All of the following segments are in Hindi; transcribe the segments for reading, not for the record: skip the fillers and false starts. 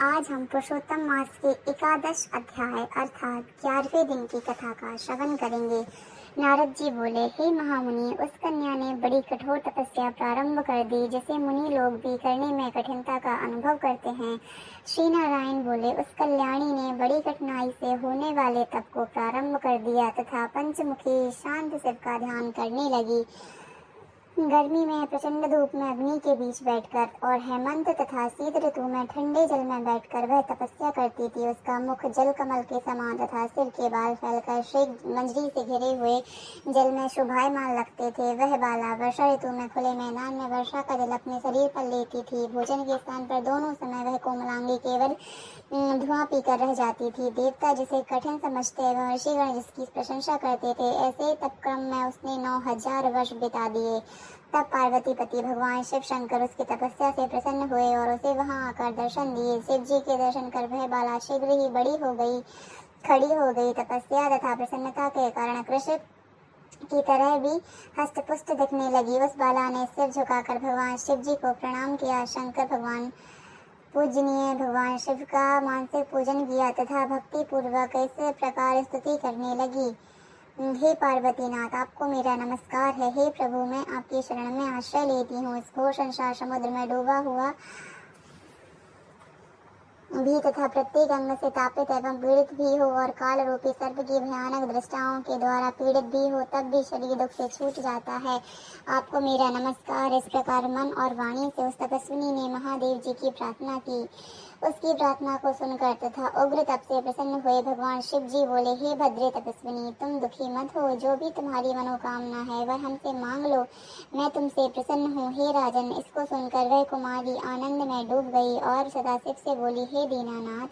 आज हम पुरुषोत्तम मास के एकादश अध्याय अर्थात 11वें दिन की कथा का श्रवण करेंगे। नारद जी बोले, हे महामुनि, उस कन्या ने बड़ी कठोर तपस्या प्रारंभ कर दी जिसे मुनि लोग भी करने में कठिनता का अनुभव करते हैं। श्री नारायण बोले, उस कल्याणी ने बड़ी कठिनाई से होने वाले तप को प्रारंभ कर दिया तथा पंचमुखी शांत शिव का ध्यान करने लगी। गर्मी में प्रचंड धूप में अग्नि के बीच बैठकर और हेमंत तथा शीत ऋतु में ठंडे जल में बैठकर वह तपस्या करती थी। उसका मुख जल कमल के समान तथा सिर के बाल फैलकर श्वेत मंजरी से घिरे हुए जल में शोभायमान लगते थे। वह बाला वर्षा ऋतु में खुले मैदान में वर्षा का जल अपने शरीर पर लेती थी। भोजन के स्थान पर दोनों समय वह कोमलांगी केवल धुआं पीकर रह जाती थी। देवता जिसे कठिन समझते एवं ऋषिगण जिसकी प्रशंसा करते थे, ऐसे तपक्रम में उसने 9000 वर्ष बिता दिए। तब पार्वती पति भगवान शिव शंकर उसकी तपस्या से प्रसन्न हुए और उसे वहां आकर दर्शन दिए। शिव जी के दर्शन कर वह बाला शीघ्र ही बड़ी हो गई, खड़ी हो गई। तपस्या तथा प्रसन्नता के कारण कृष्ण की तरह भी हस्तपुष्ट दिखने लगी। उस बाला ने सिर झुकाकर भगवान शिव जी को प्रणाम किया। शंकर भगवान पूजनीय भगवान शिव का मानसिक पूजन किया तथा भक्ति पूर्वक इस प्रकार स्तुति करने लगी। हे पार्वती नाथ, आपको मेरा नमस्कार है। हे प्रभु, मैं आपकी शरण में आश्रय लेती हूँ। इस घोर संसार समुद्र में डूबा हुआ भी तथा प्रत्येक अंग से तापित एवं पीड़ित भी हो और काल रूपी सर्प की भयानक दृष्टाओं के द्वारा पीड़ित भी हो, तब भी शरीर दुख से छूट जाता है। आपको मेरा नमस्कार। इस प्रकार मन और वाणी से उस तपस्विनी ने महादेव जी की प्रार्थना की। उसकी प्रार्थना को सुनकर तथा उग्र तप से प्रसन्न हुए भगवान शिव जी बोले, हे भद्रे तपस्विनी, तुम दुखी मत हो। जो भी तुम्हारी मनोकामना है वह हमसे मांग लो, मैं तुमसे प्रसन्न हूँ। हे राजन, इसको सुनकर वह कुमारी आनंद में डूब गई और सदाशिव से बोली, हे दीनानाथ,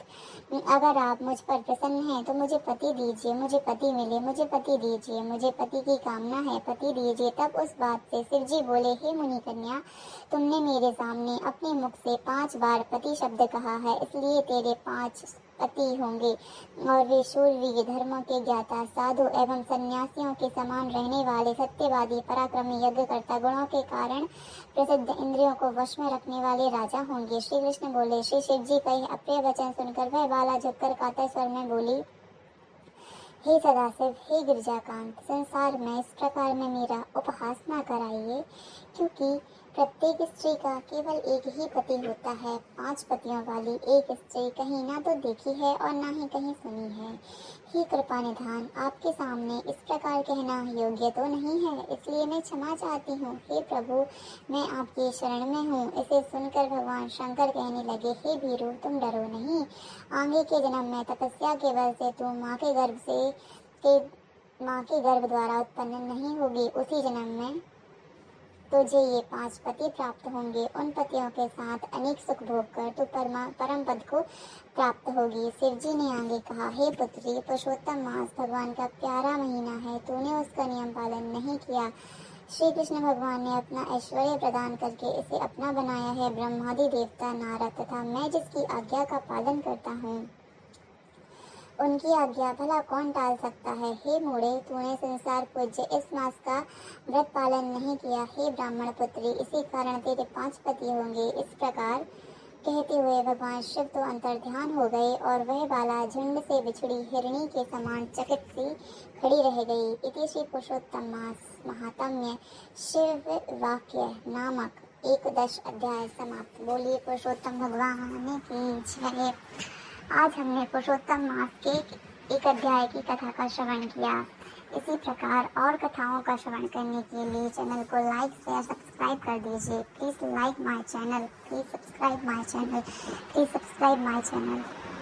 अगर आप मुझ पर प्रसन्न हैं तो मुझे पति दीजिए, मुझे पति मिले, मुझे पति दीजिए, मुझे पति की कामना है, पति दीजिए। तब उस बात से शिव जी बोले, हे मुनि कन्या, तुमने मेरे सामने अपने मुख से 5 बार पति शब्द कहा है, इसलिए तेरे 5 पति होंगे और वे शूरवीर, धर्मों के ज्ञाता, साधु एवं सन्यासियों के समान रहने वाले, सत्यवादी, पराक्रमी, यज्ञकर्ता, गुणों के कारण प्रसिद्ध, इंद्रियों को वश में रखने वाले राजा होंगे। श्री कृष्ण बोले। श्री शिव जी का यह अप्रिय वचन सुनकर वह बाला झुककर कातर स्वर में बोली, हे सदाशिव, हे गिरजाकांत, संसार में इस प्रकार में मेरा उपहास न कराइए, क्योंकि प्रत्येक स्त्री का केवल एक ही पति होता है। 5 पतियों वाली एक स्त्री कहीं ना तो देखी है और ना ही कहीं सुनी है। हे कृपा निधान, आपके सामने इस प्रकार कहना योग्य तो नहीं है, इसलिए मैं क्षमा चाहती हूँ। हे प्रभु, मैं आपकी शरण में हूँ। इसे सुनकर भगवान शंकर कहने लगे, हे वीरू, तुम डरो नहीं। आगे के जन्म में तपस्या के बल से तुम माँ के गर्भ द्वारा उत्पन्न नहीं होगी। उसी जन्म में तुझे ये 5 पति प्राप्त होंगे। उन पतियों के साथ अनेक सुख भोग कर तू परम पद को प्राप्त होगी। शिव जी ने आगे कहा, हे पुत्री, पुरुषोत्तम मास भगवान का प्यारा महीना है, तूने उसका नियम पालन नहीं किया। श्री कृष्ण भगवान ने अपना ऐश्वर्य प्रदान करके इसे अपना बनाया है। ब्रह्मादि देवता, नारद तथा मैं जिसकी आज्ञा का पालन करता हूँ, उनकी आज्ञा भला कौन टाल सकता है। हे मूढ़े, तूने संसार पूज्य इस मास का व्रत पालन नहीं किया। हे ब्राह्मण पुत्री, इसी कारण तेरे 5 पति होंगे। इस प्रकार कहते हुए भगवान शिव तो अंतर्ध्यान हो गए और वह बाला झुंड से बिछड़ी हिरणी के समान चकित सी खड़ी रह गई। इति श्री पुरुषोत्तम मास महात्म्य शिव वाक्य नामक 11 अध्याय समाप्त। बोलिए पुरुषोत्तम भगवान की जय। आज हमने पुरुषोत्तम मास के एक अध्याय की कथा का श्रवण किया। इसी प्रकार और कथाओं का श्रवण करने के लिए चैनल को लाइक शेयर सब्सक्राइब कर दीजिए। Please like my channel, please subscribe my channel, please subscribe my channel.